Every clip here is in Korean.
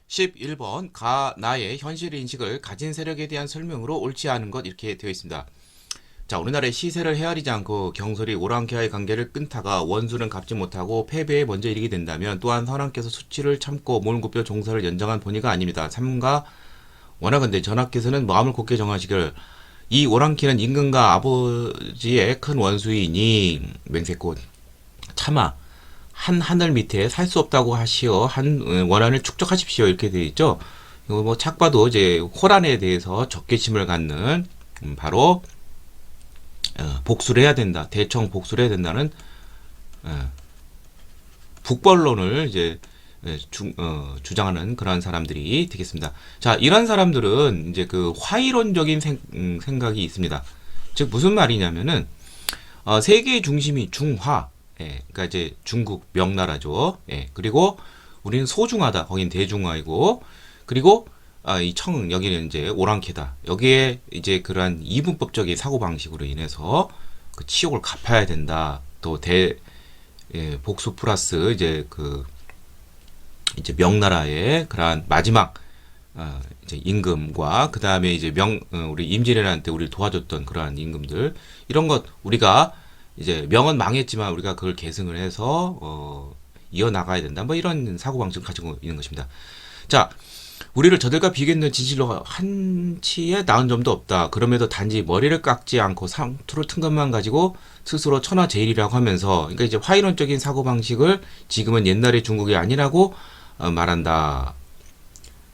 11번 나의 현실 인식을 가진 세력에 대한 설명으로 옳지 않은 것 이렇게 되어 있습니다. 자, 우리나라의 시세를 헤아리지 않고 경솔히 오랑캐와의 관계를 끊다가 원수는 갚지 못하고 패배에 먼저 이르게 된다면 또한 선왕께서 수치를 참고 몸을 굽혀 종사를 연장한 본의가 아닙니다. 삼가 원하건대 전하께서는 마음을 굳게 정하시길 이 오랑캐는 임금과 아버지의 큰 원수이니 맹세꽃 차마 한 하늘 밑에 살 수 없다고 하시어 한 원한을 축적하십시오 이렇게 되어 있죠. 이거 뭐 착 봐도 이제 호란에 대해서 적개심을 갖는 바로 복수를 해야 된다. 대청 복수를 해야 된다는 북벌론을 이제 주장하는 그러한 사람들이 되겠습니다. 자, 이런 사람들은 이제 그 화이론적인 생각이 있습니다. 즉 무슨 말이냐면은 세계의 중심이 중화, 그러니까 이제 중국 명나라죠. 그리고 우리는 소중하다, 거긴 대중화이고, 그리고 이 청 여기는 이제 오랑캐다. 여기에 이제 그러한 이분법적인 사고 방식으로 인해서 그 치욕을 갚아야 된다. 또 복수 플러스 이제 명나라의 그러한 마지막 이제 임금과 그 다음에 이제 우리 임진왜란때 우리를 도와줬던 그러한 임금들 이런 것 우리가 이제 명은 망했지만 우리가 그걸 계승을 해서 이어나가야 된다. 뭐 이런 사고방식을 가지고 있는 것입니다. 자, 우리를 저들과 비교했는 진실로 한치의 나은 점도 없다. 그럼에도 단지 머리를 깎지 않고 상투를 튼 것만 가지고 스스로 천하제일이라고 하면서 그러니까 이제 화이론적인 사고방식을 지금은 옛날의 중국이 아니라고 말한다.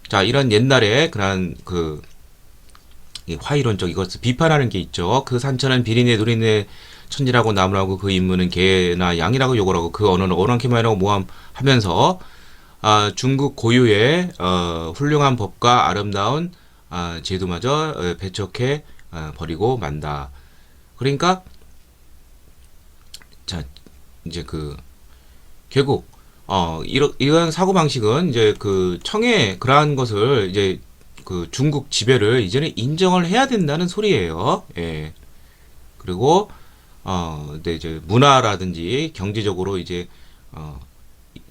자, 이런 옛날에 그런 화이론적 이것을 비판하는 게 있죠. 그 산천은 비린내 누린내 천지라고 나무라고 그 인문은 개나 양이라고 욕을 하고 그 언어는 오랑캐만이라고 모함하면서 중국 고유의 훌륭한 법과 아름다운 제도마저 배척해 버리고 만다. 그러니까 자 이제 결국 이런 사고 방식은 이제 그 청의 그러한 것을 이제 그 중국 지배를 이제는 인정을 해야 된다는 소리예요. 예. 그리고 근데 이제 문화라든지 경제적으로 이제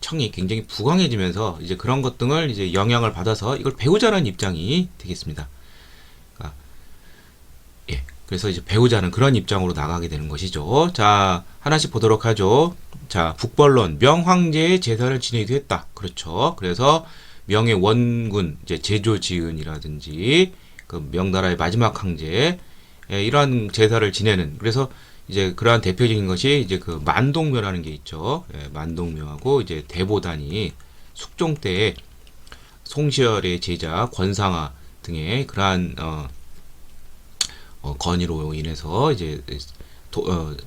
청이 굉장히 부강해지면서 이제 그런 것 등을 이제 영향을 받아서 이걸 배우자는 입장이 되겠습니다. 그러니까, 예. 그래서 이제 배우자는 그런 입장으로 나가게 되는 것이죠. 자, 하나씩 보도록 하죠. 자, 북벌론 명황제의 제사를 지내기도 했다. 그렇죠. 그래서 명의 원군 이제 제조지은이라든지 그 명나라의 마지막 황제 이러한 제사를 지내는 그래서 이제 그러한 대표적인 것이 이제 그 만동묘라는 게 있죠. 만동묘하고 이제 대보단이 숙종 때에 송시열의 제자 권상아 등의 그러한 건의로 인해서 이제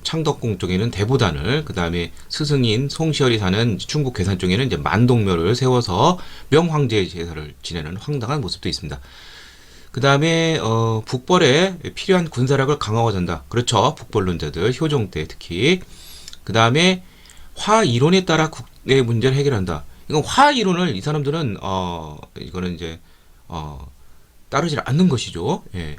창덕궁 쪽에는 대보단을 그 다음에 스승인 송시열이 사는 충북 괴산 쪽에는 이제 만동묘를 세워서 명황제 제사를 지내는 황당한 모습도 있습니다. 그 다음에 북벌에 필요한 군사력을 강화하고자 한다. 그렇죠. 북벌론자들 효종 때 특히. 그 다음에 화 이론에 따라 국내 문제를 해결한다. 이건 화 이론을 이 사람들은 이거는 이제 따르지 않는 것이죠. 예.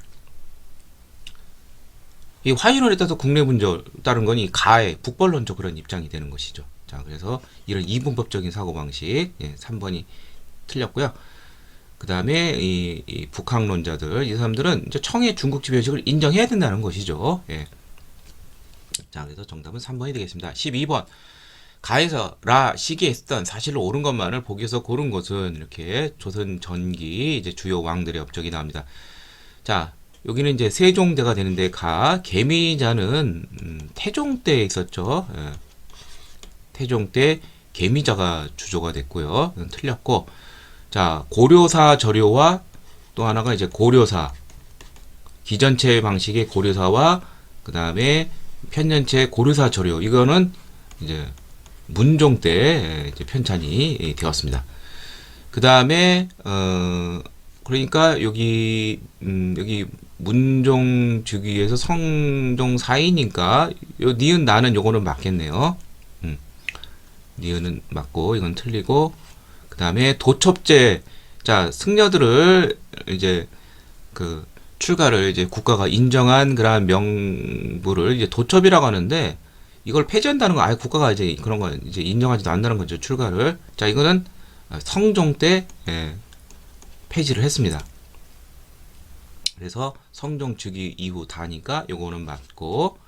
이 화 이론에 따라서 국내 문제 따른 건 이 가의 북벌론적 그런 입장이 되는 것이죠. 자, 그래서 이런 이분법적인 사고 방식 3번이 틀렸고요. 그 다음에 이 북학론자들 이 사람들은 이제 청의 중국 지배의식을 인정해야 된다는 것이죠. 예. 자, 그래서 정답은 3번이 되겠습니다. 12번 가에서 라 시기에 있었던 사실로 옳은 것만을 보기에서 고른 것은 이렇게 조선 전기 이제 주요 왕들의 업적이 나옵니다. 자, 여기는 이제 세종대가 되는데 개미자는 태종 때 있었죠. 예. 태종 때 개미자가 주조가 됐고요. 이건 틀렸고. 자, 고려사 저료와 또 하나가 이제 고려사 기전체 방식의 고려사와 그 다음에 편년체 고려사 저료 이거는 이제 문종 때 이제 편찬이 되었습니다. 그 다음에 그러니까 여기 문종 주기에서 성종 사이니까 요 니은 나는 요거는 맞겠네요. 니은은 맞고 이건 틀리고. 그 다음에 도첩제, 자, 승려들을 이제 출가를 이제 국가가 인정한 그러한 명부를 이제 도첩이라고 하는데 이걸 폐지한다는 거 아예 국가가 이제 그런 거 이제 인정하지도 않는다는 거죠. 출가를. 자, 이거는 성종 때 폐지를 했습니다. 그래서 성종 즉위 이후 다니까 요거는 맞고,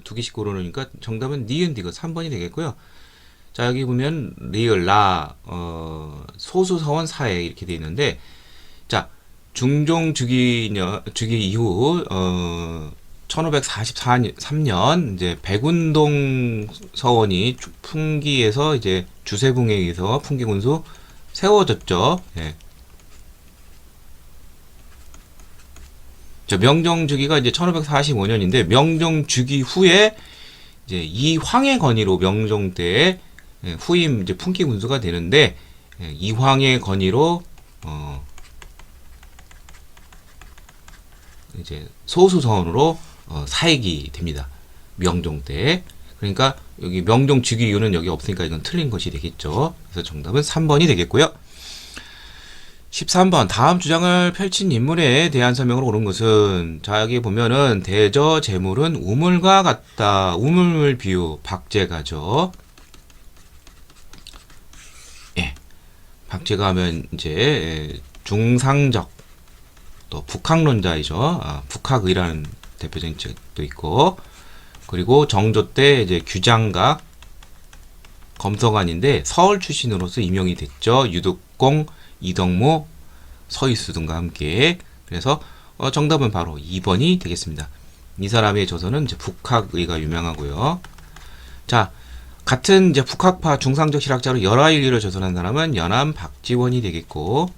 두 개씩 고르니까 정답은 니은 디귿 3번이 되겠고요. 자, 여기 보면 리을 라 소수 서원 사에 이렇게 돼 있는데, 자, 중종 즉위 이후 1543년 이제 백운동 서원이 풍기에서 이제 주세붕에 의해서 풍기군수 세워졌죠. 예. 자, 명종 즉위가 이제 1545년인데 명종 즉위 후에 이제 이황의 건의로 명종 때 후임 이제 풍기군수가 되는데, 이황의 건의로 이제 소수서원으로 사익이 됩니다. 명종 때. 그러니까 여기 명종 즉위 이유는 여기 없으니까 이건 틀린 것이 되겠죠. 그래서 정답은 3번이 되겠고요. 13번 다음 주장을 펼친 인물에 대한 설명으로 옳은 것은, 자, 여기 보면은 대저 재물은 우물과 같다. 우물 비유 박제가죠. 예. 박제가 하면 이제 중상적 또 북학론자이죠. 북학의라는 대표적인 책도 있고, 그리고 정조 때 이제 규장각 검서관인데 서울 출신으로서 임용이 됐죠. 유득공, 이덕모, 서희수 등과 함께. 그래서 정답은 바로 2번이 되겠습니다. 이 사람의 저서는 이제 북학의가 유명하고요. 자, 같은 이제 북학파 중상적 실학자로 열하일기를 저술한 사람은 연암 박지원이 되겠고,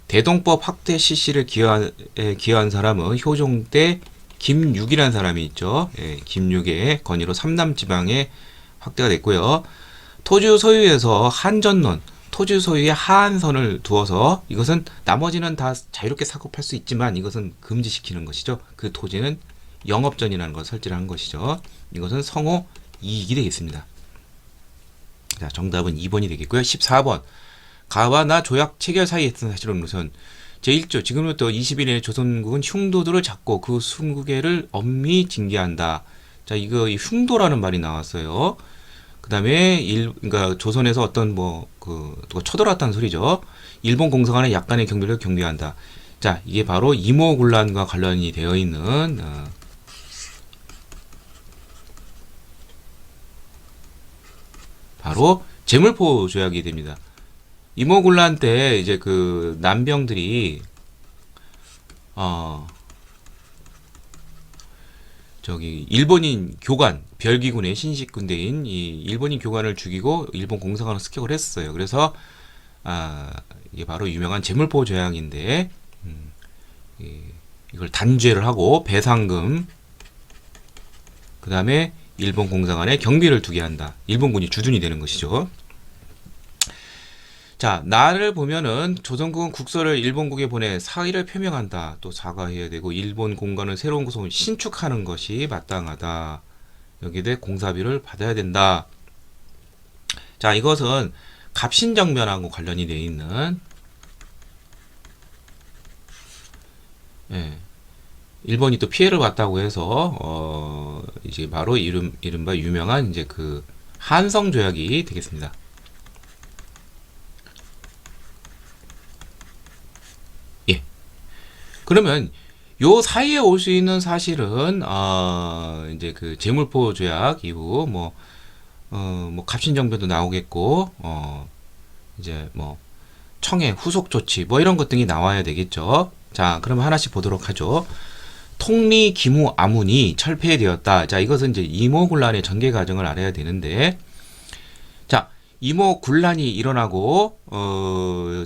대동법 확대 실시를 기여한 사람은 효종 때 김육이라는 사람이 있죠. 예, 김육의 건의로 삼남지방에 확대가 됐고요. 토지 소유에서 한전론, 토지 소유에 하한선을 두어서 이것은 나머지는 다 자유롭게 사고팔 수 있지만 이것은 금지시키는 것이죠. 그 토지는 영업전이라는 것을 설정한 것이죠. 이것은 성호 이익이 되겠습니다. 자, 정답은 2번이 되겠고요. 14번 가와 나 조약 체결 사이에 있던 사실은 우선 제1조 지금부터 20일에 조선국은 흉도들을 잡고 그 순국애를 엄히 징계한다. 자, 이거 흉도라는 말이 나왔어요. 그 다음에 그러니까 조선에서 어떤 누가 쳐들어왔다는 소리죠. 일본 공사관의 약간의 경비를 경비한다. 자, 이게 바로 이모군란과 관련이 되어 있는 바로 제물포 조약이 됩니다. 이모군란 때 이제 그 난병들이 저기 일본인 교관 별기군의 신식 군대인 이 일본인 교관을 죽이고 일본 공사관을 습격을 했어요. 그래서 이게 바로 유명한 제물포 조약인데, 이걸 단죄를 하고 배상금, 그 다음에 일본 공사관에 경비를 두게 한다. 일본군이 주둔이 되는 것이죠. 자, 나를 보면은 조선국은 국서를 일본국에 보내 사의를 표명한다. 또 사과해야 되고 일본 공간을 새로운 곳으로 신축하는 것이 마땅하다. 여기에 대해 공사비를 받아야 된다. 자, 이것은 갑신정변하고 관련이 되어 있는, 일본이 또 피해를 봤다고 해서 이제 바로 이른바 유명한 이제 그 한성 조약이 되겠습니다. 예. 그러면 요 사이에 올 수 있는 사실은 이제 그 제물포 조약 이후 뭐 갑신정변도 나오겠고, 이제 뭐 청해 후속 조치 뭐 이런 것 등이 나와야 되겠죠. 자, 그럼 하나씩 보도록 하죠. 통리 기무 아문이 철폐되었다. 자, 이것은 이제 이모군란의 전개 과정을 알아야 되는데, 자, 이모군란이 일어나고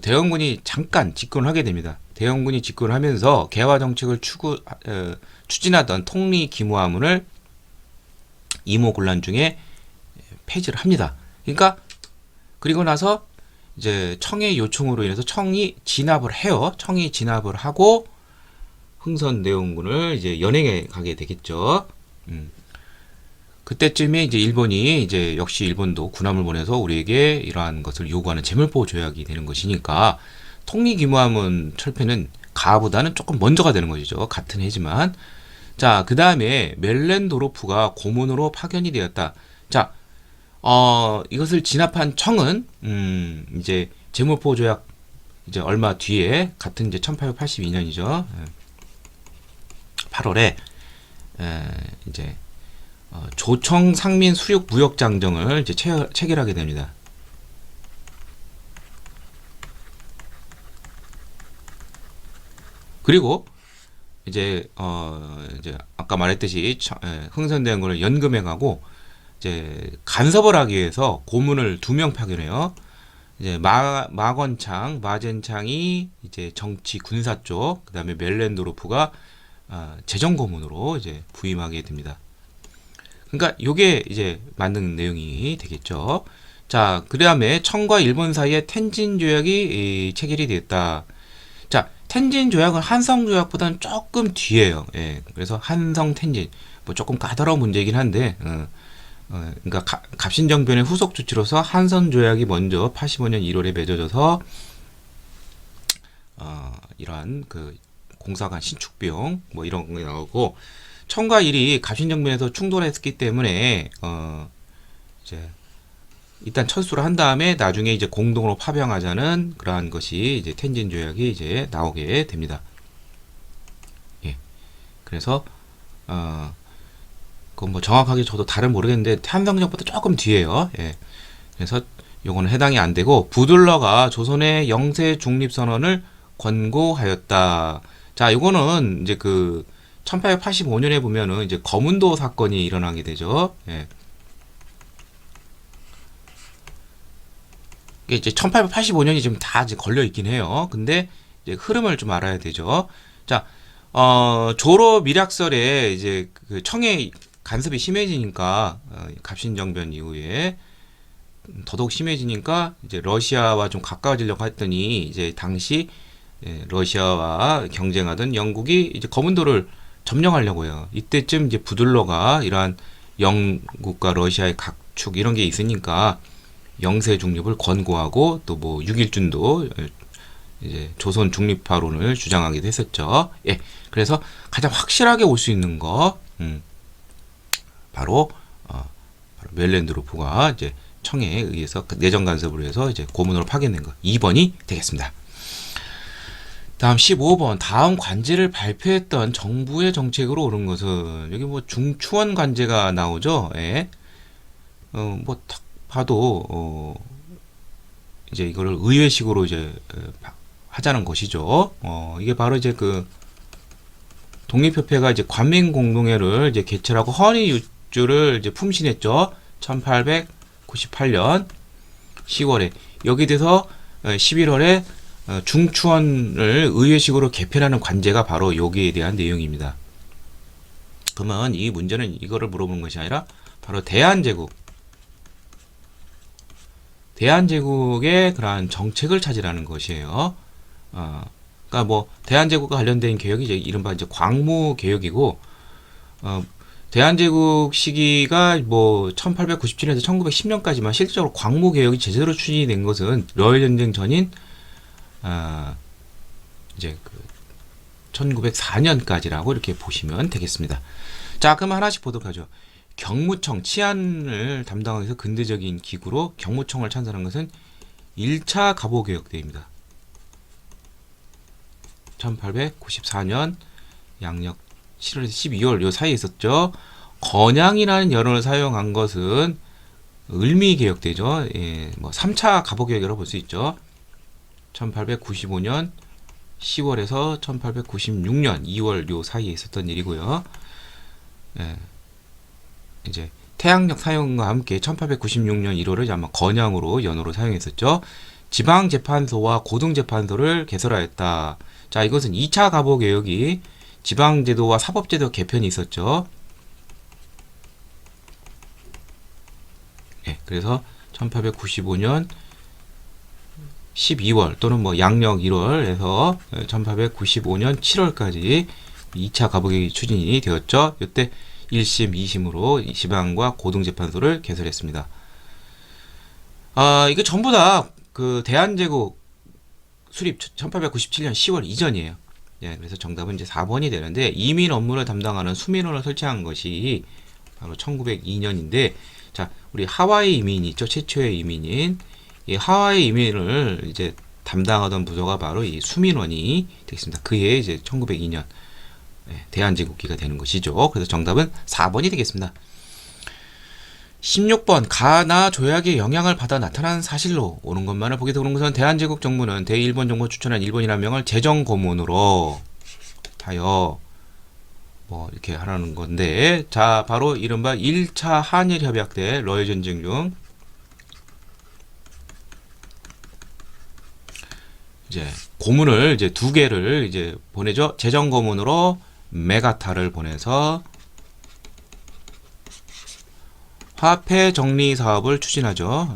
대원군이 잠깐 집권을 하게 됩니다. 대원군이 집권을 하면서 개화 정책을 추진하던 통리 기무 아문을 이모군란 중에 폐지를 합니다. 그러니까 그리고 나서 이제 청의 요청으로 인해서 청이 진압을 해요. 청이 진압을 하고 흥선 대원군을 이제 연행해 가게 되겠죠. 그때쯤에 이제 일본이 이제 역시 일본도 군함을 보내서 우리에게 이러한 것을 요구하는 제물포 조약이 되는 것이니까 통리기무함은 철폐는 가보다는 조금 먼저가 되는 것이죠. 같은 해지만. 자, 그 다음에 멜렌도로프가 고문으로 파견이 되었다. 자, 이것을 진압한 청은 이제 제물포 조약 이제 얼마 뒤에 같은 이제 1882년이죠. 8월에 이제 조청 상민 수륙 무역 장정을 이제 체결하게 됩니다. 그리고 이제 이제 아까 말했듯이 흥선대원군을 연금해 가고 이제 간섭을 하기 위해서 고문을 2명 파견해요. 이제 마건창, 마젠창이 이제 정치 군사 쪽, 그다음에 멜렌도르프가 재정 고문으로 이제 부임하게 됩니다. 그러니까 요게 이제 맞는 내용이 되겠죠. 자, 그다음에 청과 일본 사이에 텐진 조약이 체결이 됐다. 자, 텐진 조약은 한성 조약보다는 조금 뒤에요. 예, 그래서 한성 텐진 뭐 조금 까다로운 문제이긴 한데, 그러니까 갑신정변의 후속 조치로서 한성 조약이 먼저 85년 1월에 맺어져서 이러한 그 공사관 신축 비용 뭐 이런 게 나오고, 청과 일이 갑신정변에서 충돌했기 때문에 이제 일단 철수를 한 다음에 나중에 이제 공동으로 파병하자는 그러한 것이 이제 텐진 조약이 이제 나오게 됩니다. 예. 그래서 그건 뭐 정확하게 저도 다른 모르겠는데 한성전보다 조금 뒤에요. 예. 그래서 요거는 해당이 안 되고, 부들러가 조선의 영세 중립 선언을 권고하였다. 자, 요거는 이제 그 1885년에 보면은 이제 거문도 사건이 일어나게 되죠. 예. 이게 이제 1885년이 지금 다 이제 걸려 있긴 해요. 근데 이제 흐름을 좀 알아야 되죠. 자, 조로 밀약설에 이제 그 청의 간섭이 심해지니까 갑신정변 이후에 더더욱 심해지니까 이제 러시아와 좀 가까워지려고 했더니 이제 당시 러시아와 경쟁하던 영국이 이제 거문도를 점령하려고 해요. 이때쯤 이제 부들러가 이러한 영국과 러시아의 각축 이런 게 있으니까 영세 중립을 권고하고, 또 뭐 육일준도 이제 조선 중립파론을 주장하기도 했었죠. 예, 그래서 가장 확실하게 올 수 있는 거 바로 멜렌드로프가 이제 청에 의해서 내정 간섭을 해서 이제 고문으로 파견된 거 2번이 되겠습니다. 다음 15번, 다음 관제를 발표했던 정부의 정책으로 옳은 것은, 여기 뭐 중추원 관제가 나오죠. 예. 뭐 딱 봐도 이제 이거를 의회식으로 이제 하자는 것이죠. 이게 바로 이제 그 독립협회가 이제 관민공동회를 이제 개최하고 헌의유주를 이제 품신했죠. 1898년 10월에 여기 대해서 11월에 중추원을 의회식으로 개편하는 관제가 바로 여기에 대한 내용입니다. 그러면 이 문제는 이거를 물어보는 것이 아니라 바로 대한제국의 그러한 정책을 찾으라는 것이에요. 그러니까 뭐 대한제국과 관련된 개혁이 이제 이른바 이제 광무 개혁이고, 대한제국 시기가 뭐 1897년에서 1910년까지만 실질적으로 광무 개혁이 제대로 추진이 된 것은 러일 전쟁 전인 이제 그 1904년까지라고 이렇게 보시면 되겠습니다. 자, 그럼 하나씩 보도록 하죠. 경무청, 치안을 담당하기 위해서 근대적인 기구로 경무청을 창설한 것은 1차 갑오개혁대입니다. 1894년 양력 7월에서 12월 요 사이에 있었죠. 건양이라는 연호를 사용한 것은 을미개혁대죠. 예, 뭐 3차 갑오개혁이라고 볼 수 있죠. 1895년 10월에서 1896년 2월 요 사이에 있었던 일이고요. 예, 이제 태양력 사용과 함께 1896년 1월을 아마 건양으로 연호로 사용했었죠. 지방재판소와 고등재판소를 개설하였다. 자, 이것은 2차 갑오개혁이 지방제도와 사법제도 개편이 있었죠. 예, 그래서 1895년 12월 또는 뭐 양력 1월에서 1895년 7월까지 2차 갑오개혁이 추진이 되었죠. 이때 1심, 2심으로 지방과 고등재판소를 개설했습니다. 이거 전부 다 그 대한제국 수립 1897년 10월 이전이에요. 예, 그래서 정답은 이제 4번이 되는데, 이민 업무를 담당하는 수민원을 설치한 것이 바로 1902년인데, 자, 우리 하와이 이민이 있죠. 최초의 이민인. 이 하와이 이민을 이제 담당하던 부서가 바로 이 수민원이 되겠습니다. 그해 이제 1902년 대한제국기가 되는 것이죠. 그래서 정답은 4번이 되겠습니다. 16번 가나 조약의 영향을 받아 나타난 사실로 옳은 것만을 보게 되는 것은 대한제국 정부는 대일본 정부 추천한 일본이라는 명을 재정 고문으로 하여 뭐 이렇게 하라는 건데, 자 바로 이른바 1차 한일 협약 때 러일 전쟁 중 이제 고문을 이제 두 개를 이제 보내죠. 재정 고문으로 메가타를 보내서 화폐 정리 사업을 추진하죠.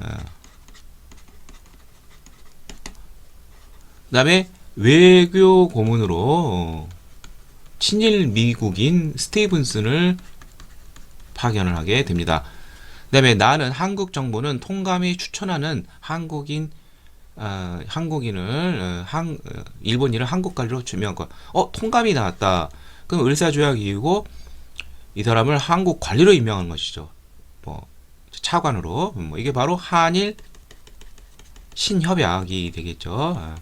그 다음에 외교 고문으로 친일 미국인 스티븐슨을 파견을 하게 됩니다. 그 다음에 나는 한국 정부는 통감이 추천하는 한국인을 일본인을 한국 관리로 지명한 거. 통감이 나왔다. 그럼 을사조약 이후고 이 사람을 한국 관리로 임명한 것이죠. 뭐 차관으로. 뭐 이게 바로 한일 신협약이 되겠죠.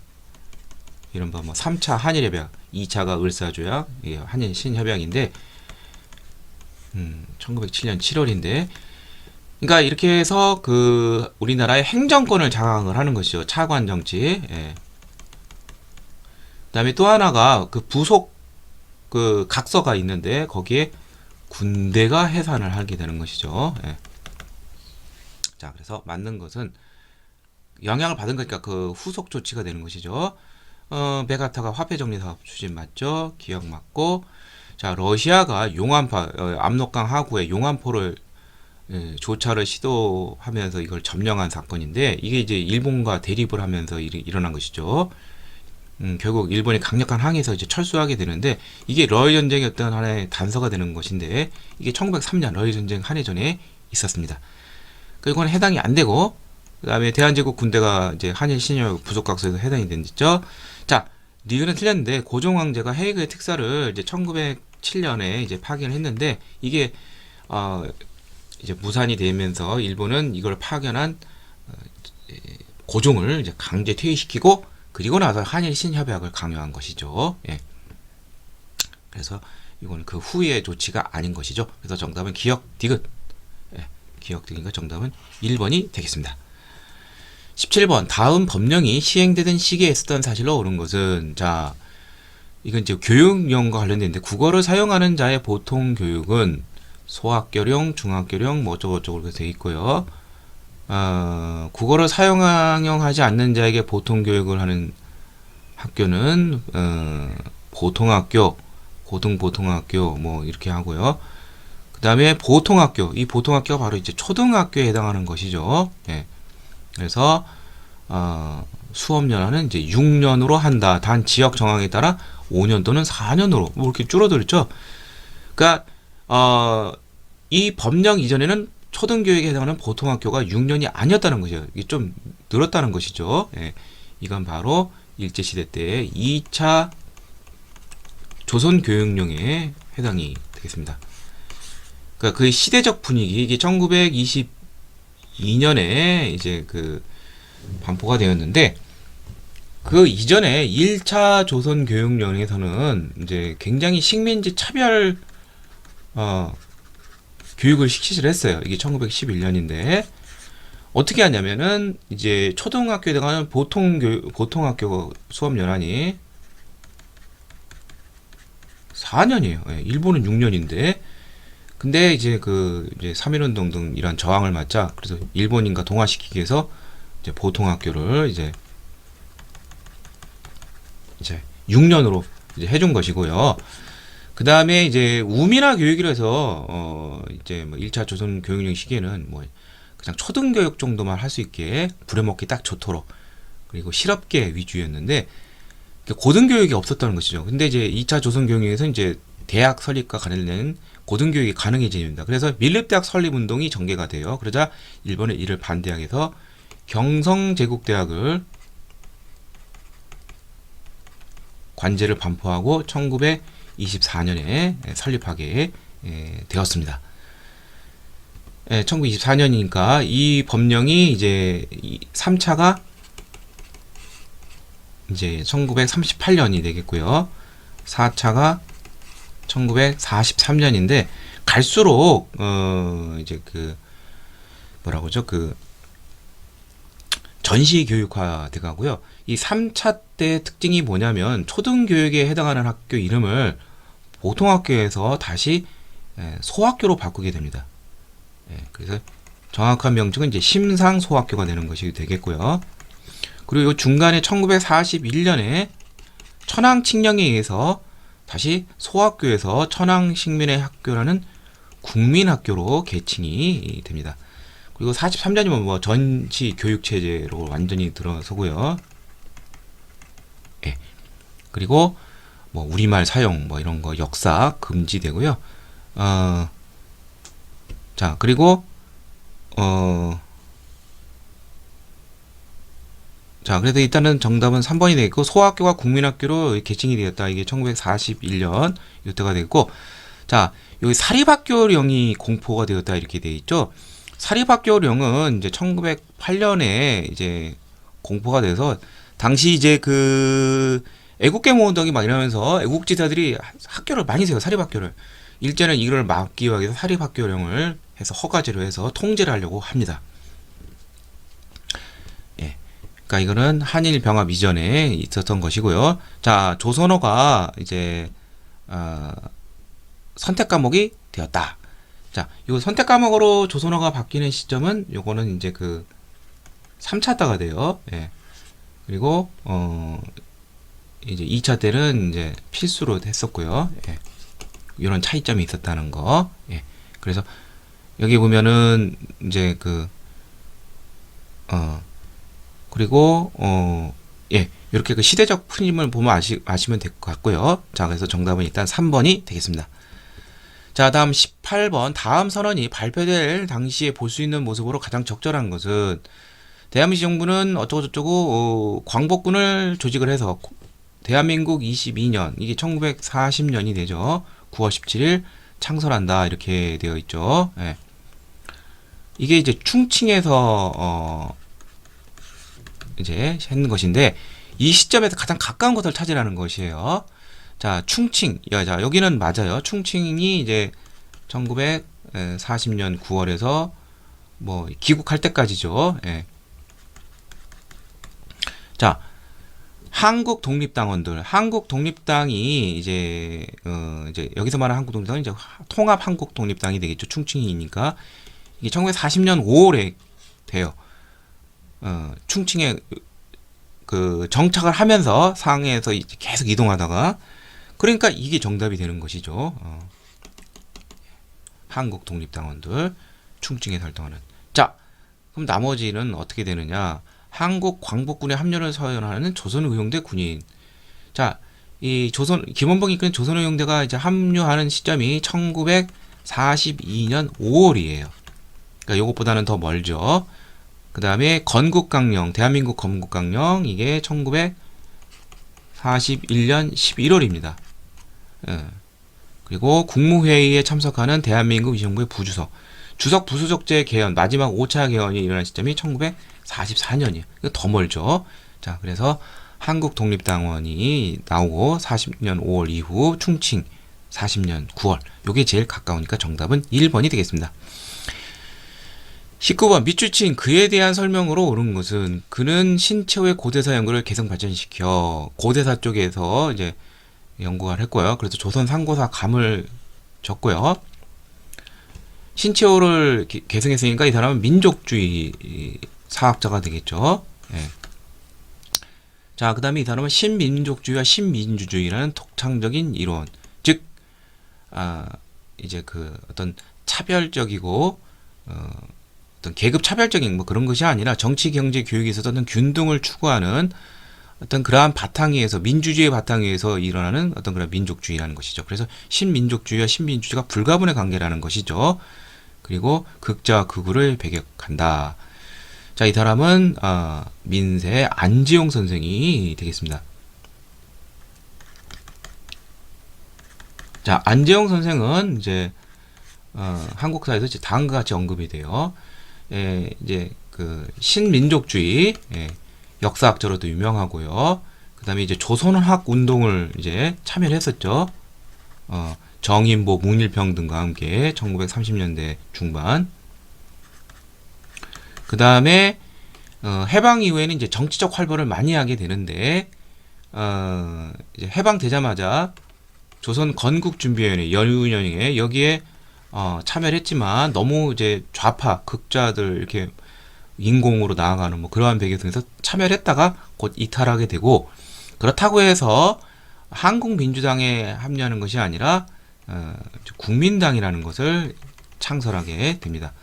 이른바 뭐 3차 한일협약, 2차가 을사조약, 한일 신협약인데 1907년 7월인데, 그러니까 이렇게 해서 그 우리나라의 행정권을 장악을 하는 것이죠. 차관 정치. 그다음에 또 하나가 그 부속 그 각서가 있는데 거기에 군대가 해산을 하게 되는 것이죠. 자, 그래서 맞는 것은 영향을 받은 거니까 그 후속 조치가 되는 것이죠. 메가타가 화폐 정리 사업 추진 맞죠? 기억 맞고. 자, 러시아가 용암파 압록강 하구에 용암포를 조차를 시도하면서 이걸 점령한 사건인데, 이게 이제 일본과 대립을 하면서 일어난 것이죠. 결국 일본이 강력한 항해에서 이제 철수하게 되는데, 이게 러일 전쟁의 어떤 하나의 단서가 되는 것인데, 이게 1903년 러일 전쟁 한해전에 있었습니다. 이건 해당이 안 되고, 그 다음에 대한제국 군대가 이제 한일 신협 부속각서에서 해당이 됐죠. 자, 리그는 틀렸는데 고종 황제가 헤이그의 특사를 이제 1907년에 이제 파견을 했는데, 이게 이제 무산이 되면서 일본은 이걸 파견한 고종을 이제 강제 퇴위시키고, 그리고 나서 한일 신협약을 강요한 것이죠. 그래서 이건 그 후의 조치가 아닌 것이죠. 그래서 정답은 기역 디귿. 기역 디귿이니까 정답은 1번이 되겠습니다. 17번 다음 법령이 시행되던 시기에 쓰던 사실로 옳은 것은, 자 이건 이제 교육용과 관련된데, 국어를 사용하는 자의 보통 교육은 소학교령, 중학교령 뭐 어쩌고저쩌고 이렇게 되어 있고요. 국어를 사용하지 않는 자에게 보통 교육을 하는 학교는 보통학교, 고등보통학교 뭐 이렇게 하고요. 그 다음에 보통학교, 이 보통학교가 바로 이제 초등학교에 해당하는 것이죠. 그래서 수업연화는 이제 6년으로 한다. 단 지역 정황에 따라 5년 또는 4년으로 뭐 이렇게 줄어들었죠. 그러니까 이 법령 이전에는 초등교육에 해당하는 보통학교가 6년이 아니었다는 것이에요. 이게 좀 늘었다는 것이죠. 이건 바로 일제시대 때 2차 조선교육령에 해당이 되겠습니다. 그러니까 그 시대적 분위기, 이게 1922년에 이제 그 반포가 되었는데, 그 이전에 1차 조선교육령에서는 이제 굉장히 식민지 차별 교육을 시키기를 했어요. 이게 1911년인데 어떻게 하냐면은 이제 초등학교에 들어가는 보통학교 수업 연한이 4년이에요. 일본은 6년인데, 근데 이제 그 이제 3.1운동 등 이런 저항을 맞자, 그래서 일본인과 동화시키기 위해서 이제 보통학교를 이제 6년으로 이제 해준 것이고요. 그 다음에 이제 우민화 교육이라 해서 이제 뭐 1차 조선 교육령 시기에는 뭐 그냥 초등교육 정도만 할 수 있게 부려먹기 딱 좋도록, 그리고 실업계 위주였는데 고등교육이 없었다는 것이죠. 근데 이제 2차 조선 교육령에서 이제 대학 설립과 관련된 고등교육이 가능해집니다. 그래서 밀립대학 설립 운동이 전개가 돼요. 그러자 일본은 이를 반대하기 위해서 경성제국대학을 관제를 반포하고 1924년에 설립하게 되었습니다. 1924년이니까 이 법령이 이제 3차가 이제 1938년이 되겠고요. 4차가 1943년인데 갈수록 이제 그 뭐라고 하죠? 그 전시 교육화 돼 가고요. 이 3차 때 특징이 뭐냐면 초등교육에 해당하는 학교 이름을 보통학교에서 다시 소학교로 바꾸게 됩니다. 그래서 정확한 명칭은 이제 심상소학교가 되는 것이 되겠고요. 그리고 중간에 1941년에 천황칙령에 의해서 다시 소학교에서 천황식민의 학교라는 국민학교로 개칭이 됩니다. 그리고 43년이면 뭐 전시 교육체제로 완전히 들어서고요. 예. 그리고 뭐 우리말 사용 뭐 이런 거 역사 금지되고요. 자, 그리고 자, 그래도 일단은 정답은 3번이 되겠고 소학교가 국민학교로 개칭이 되었다. 이게 1941년 이때가 되겠고, 자, 여기 사립학교령이 공포가 되었다 이렇게 돼 있죠. 사립학교령은 이제 1908년에 이제 공포가 돼서 당시 이제 그 애국계모 운동이 막 이러면서 애국지사들이 학교를 많이 세요. 사립학교를. 일제는 이걸 막기 위해서 사립학교령을 해서 허가제로 해서 통제를 하려고 합니다. 예. 그러니까 이거는 한일 병합 이전에 있었던 것이고요. 자, 조선어가 이제 선택 과목이 되었다. 자, 이 선택 과목으로 조선어가 바뀌는 시점은 요거는 이제 그 3차 때가 돼요. 예. 그리고 이제 2차 때는 이제 필수로 했었고요. 예. 이런 차이점이 있었다는 거. 예. 그래서 여기 보면은 이제 그 그리고 예. 이렇게 그 시대적 흐름을 보면 아시면 될 것 같고요. 자, 그래서 정답은 일단 3번이 되겠습니다. 자, 다음 18번. 다음 선언이 발표될 당시에 볼 수 있는 모습으로 가장 적절한 것은 대한민국 정부는 어쩌고저쩌고 광복군을 조직을 해서 대한민국 22년 이게 1940년이 되죠. 9월 17일 창설한다 이렇게 되어 있죠. 예. 이게 이제 충칭에서 이제 했는 것인데 이 시점에서 가장 가까운 것을 찾으라는 것이에요. 자, 충칭. 자, 여기는 맞아요. 충칭이 이제 1940년 9월에서 뭐 귀국할 때까지죠. 예. 자, 한국 독립당원들, 한국 독립당이 이제 이제 여기서 말하는 한국 독립당은 이제 통합 한국 독립당이 되겠죠. 충칭이니까 이게 1940년 5월에 돼요. 충칭에 그 정착을 하면서 상해에서 이제 계속 이동하다가 그러니까 이게 정답이 되는 것이죠. 한국 독립당원들 충칭에 활동하는. 자, 그럼 나머지는 어떻게 되느냐? 한국 광복군에 합류를 서연하는 조선의용대 군인. 자, 이 김원봉이 이끄는 조선의용대가 이제 합류하는 시점이 1942년 5월이에요. 그러니까 요것보다는 더 멀죠. 그 다음에 건국강령, 대한민국 건국강령 이게 1941년 11월입니다. 그리고 국무회의에 참석하는 대한민국 위정부의 부주석. 주석 부수적제 개헌, 마지막 5차 개헌이 일어난 시점이 1944년이에요. 더 멀죠. 자, 그래서 한국 독립당원이 나오고 40년 5월 이후 충칭 40년 9월. 요게 제일 가까우니까 정답은 1번이 되겠습니다. 19번 밑줄친 그에 대한 설명으로 옳은 것은 그는 신채호의 고대사 연구를 개성 발전시켜 고대사 쪽에서 이제 연구를 했고요. 그래서 조선 상고사 감을 줬고요. 신채호를 계승했으니까 이 사람은 민족주의 사학자가 되겠죠. 예. 자, 그 다음에 이 사람은 신민족주의와 신민주주의라는 독창적인 이론, 즉, 이제 그 어떤 차별적이고 어떤 계급 차별적인 뭐 그런 것이 아니라 정치, 경제, 교육에 있어서 어떤 균등을 추구하는 어떤 그러한 바탕 위에서 민주주의의 바탕 위에서 일어나는 어떤 그런 민족주의라는 것이죠. 그래서 신민족주의와 신민주주의가 불가분의 관계라는 것이죠. 그리고 극자와 극우를 배격한다. 자, 이 사람은 민세 안지용 선생이 되겠습니다. 자, 안지용 선생은 이제 한국사에서 이제 다음과 같이 언급이 돼요. 이제 그 신민족주의 역사학자로도 유명하고요. 그 그다음에 이제 조선학 운동을 이제 참여를 했었죠. 정인보, 묵일평 등과 함께 1930년대 중반. 그다음에 해방 이후에는 이제 정치적 활동을 많이 하게 되는데 이제 해방되자마자 조선 건국준비위원회 연운영에 여기에 참여를 했지만 너무 이제 좌파 극자들 이렇게 인공으로 나아가는 뭐 그러한 배경에서 참여를 했다가 곧 이탈하게 되고, 그렇다고 해서 한국민주당에 합류하는 것이 아니라 국민당이라는 것을 창설하게 됩니다.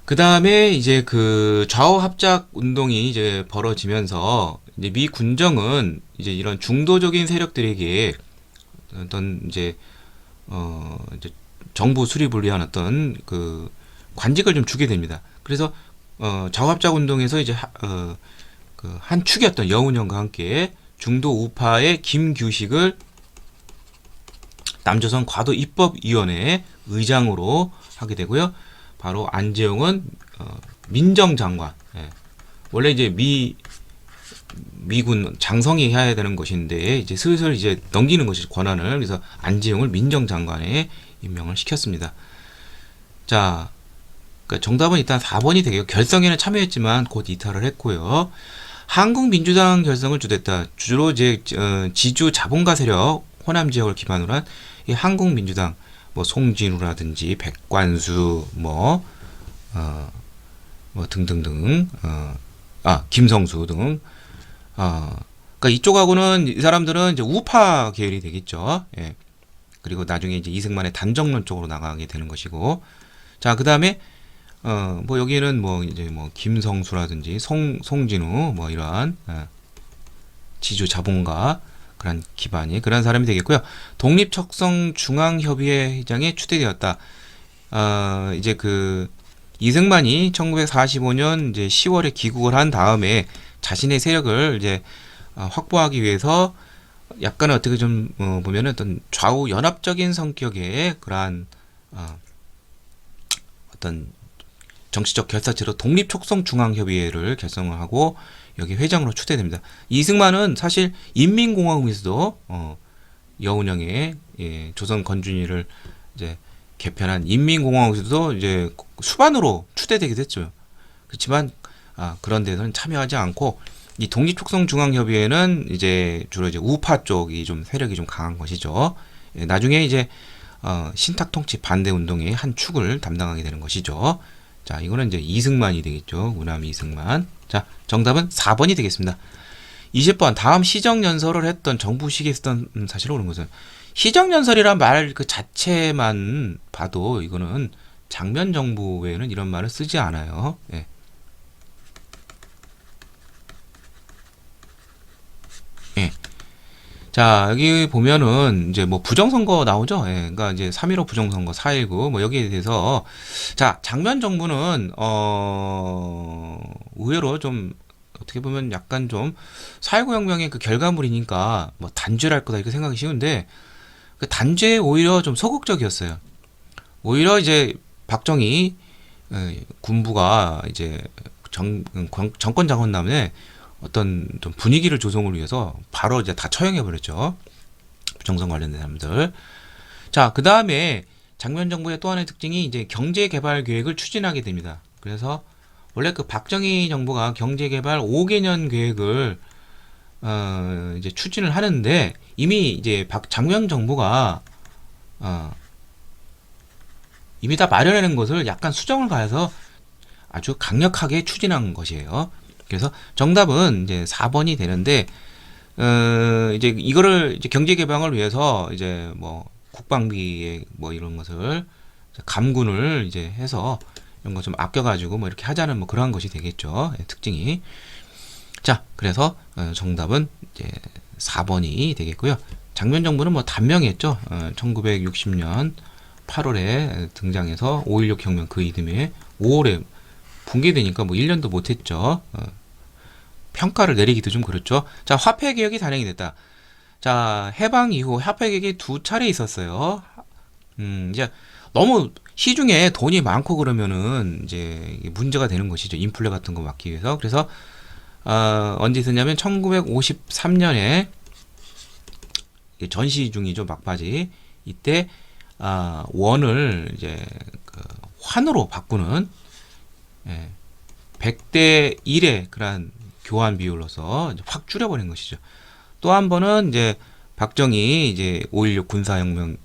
그 다음에 이제 그 좌우 합작 운동이 이제 벌어지면서 이제 미 군정은 이제 이런 중도적인 세력들에게 어떤 이제 이제 정부 수립을 위한 어떤 그 관직을 좀 주게 됩니다. 그래서 좌우 합작 운동에서 이제 그 한 축이었던 여운형과 함께 중도 우파의 김규식을 남조선 과도 입법위원회 의장으로 하게 되고요. 바로 안재홍은 민정장관. 예. 원래 이제 미군 장성이 해야 되는 것인데 이제 슬슬 이제 넘기는 것이 권한을, 그래서 안재홍을 민정장관에 임명을 시켰습니다. 자, 그러니까 정답은 일단 4번이 되겠고, 결성에는 참여했지만 곧 이탈을 했고요. 한국민주당 결성을 주도했다. 주로 이제 지주 자본가 세력 호남 지역을 기반으로 한 이 한국민주당, 뭐 송진우라든지 백관수 뭐 등등등, 김성수 등, 그러니까 이쪽하고는 이 사람들은 이제 우파 계열이 되겠죠. 예. 그리고 나중에 이제 이승만의 단정론 쪽으로 나가게 되는 것이고, 자, 그 다음에 뭐 여기는 뭐 이제 뭐 김성수라든지 송진우 뭐 이러한 지주 자본가 그런 기반이 그런 사람이 되겠고요. 독립척성중앙협의회 회장에 추대되었다. 이제 그 이승만이 1945년 이제 10월에 귀국을 한 다음에 자신의 세력을 이제 확보하기 위해서 약간 어떻게 좀 보면은 어떤 좌우 연합적인 성격의 그러한 어떤 정치적 결사체로 독립촉성중앙협의회를 결성을 하고 여기 회장으로 추대됩니다. 이승만은 사실 인민공화국에서도 여운형의 조선 건준위를 이제 개편한 인민공화국에서도 이제 수반으로 추대되기도 했죠. 그렇지만 그런 데서는 참여하지 않고 이 독립촉성중앙협의회는 이제 주로 이제 우파 쪽이 좀 세력이 좀 강한 것이죠. 나중에 이제 신탁통치 반대 운동의 한 축을 담당하게 되는 것이죠. 자, 이거는 이제 이승만이 되겠죠. 우남 이승만. 자, 정답은 4번이 되겠습니다. 20번. 다음 시정연설을 했던 정부식에 쓰던 사실은 옳은 것은, 시정연설이란 말 그 자체만 봐도 이거는 장면 정부 외에는 이런 말을 쓰지 않아요. 예. 예. 자, 여기 보면은 이제 뭐 부정선거 나오죠. 예, 그러니까 이제 3.15 부정선거, 4.19 뭐 여기에 대해서, 자, 장면 정부는 의외로 좀 어떻게 보면 약간 좀 4.19 혁명의 그 결과물이니까 뭐 단죄할 거다 이렇게 생각이 쉬운데, 그 단죄에 오히려 좀 소극적이었어요. 오히려 이제 박정희 군부가 이제 정권 장관 다음에 어떤 좀 분위기를 조성을 위해서 바로 이제 다 처형해 버렸죠. 부정선 관련된 사람들. 자, 그 다음에 장면 정부의 또 하나의 특징이 이제 경제 개발 계획을 추진하게 됩니다. 그래서 원래 그 박정희 정부가 경제 개발 5개년 계획을 이제 추진을 하는데, 이미 이제 장면 정부가 이미 다 마련하는 것을 약간 수정을 가해서 아주 강력하게 추진한 것이에요. 그래서 정답은 이제 4번이 되는데, 이제 이거를 이제 경제 개방을 위해서 이제 뭐 국방비에 뭐 이런 것을 감군을 이제 해서 이런 거 좀 아껴가지고 뭐 이렇게 하자는 뭐 그러한 것이 되겠죠. 특징이. 자, 그래서 정답은 이제 4번이 되겠고요. 장면 정부는 뭐 단명했죠. 1960년 8월에 등장해서 5.16 혁명 그 이듬해 5월에 붕괴되니까 뭐 1년도 못했죠. 평가를 내리기도 좀 그렇죠. 자, 화폐 개혁이 단행이 됐다. 자, 해방 이후 화폐 개혁이 2차례 있었어요. 이제 너무 시중에 돈이 많고 그러면은 이제 문제가 되는 것이죠. 인플레 같은 거 막기 위해서. 그래서 언제 있었냐면 1953년에 전시 중이죠, 막바지. 이때 원을 이제 그 환으로 바꾸는 100대 1의 그런 교환 비율로서 이제 확 줄여버린 것이죠. 또 한 번은 이제 박정희 이제 5.16 군사혁명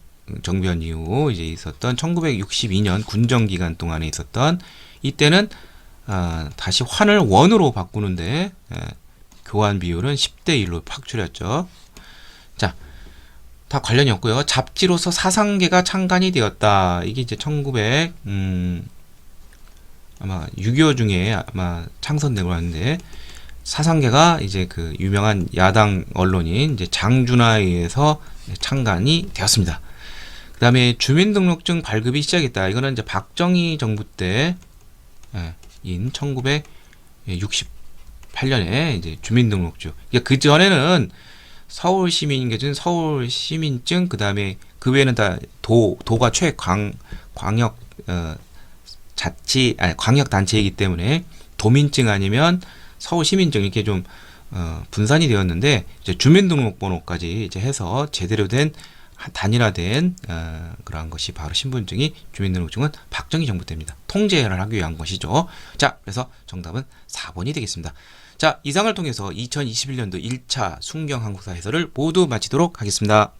정변 이후 이제 있었던 1962년 군정 기간 동안에 있었던 이때는 다시 환을 원으로 바꾸는데 교환 비율은 10대 1로 확 줄였죠. 자, 다 관련이 없고요. 잡지로서 사상계가 창간이 되었다. 이게 이제 아마 6.25 중에 아마 창선되고 하는데 사상계가 이제 그 유명한 야당 언론인 이제 장준하에 의해서 창간이 되었습니다. 그 다음에 주민등록증 발급이 시작했다. 이거는 이제 박정희 정부 때인 1968년에 이제 주민등록증. 그 전에는 서울 시민인계증, 서울 시민증, 그 다음에 그 외에는 다 도가 광역 광역 단체이기 때문에 도민증 아니면 서울 시민증 이렇게 좀 분산이 되었는데 이제 주민등록번호까지 이제 해서 제대로 된 단일화된 그러한 것이 바로 신분증이 주민등록증은 박정희 정부 때입니다. 통제를 하기 위한 것이죠. 자, 그래서 정답은 4번이 되겠습니다. 자, 이상을 통해서 2021년도 1차 순경 한국사 해설을 모두 마치도록 하겠습니다.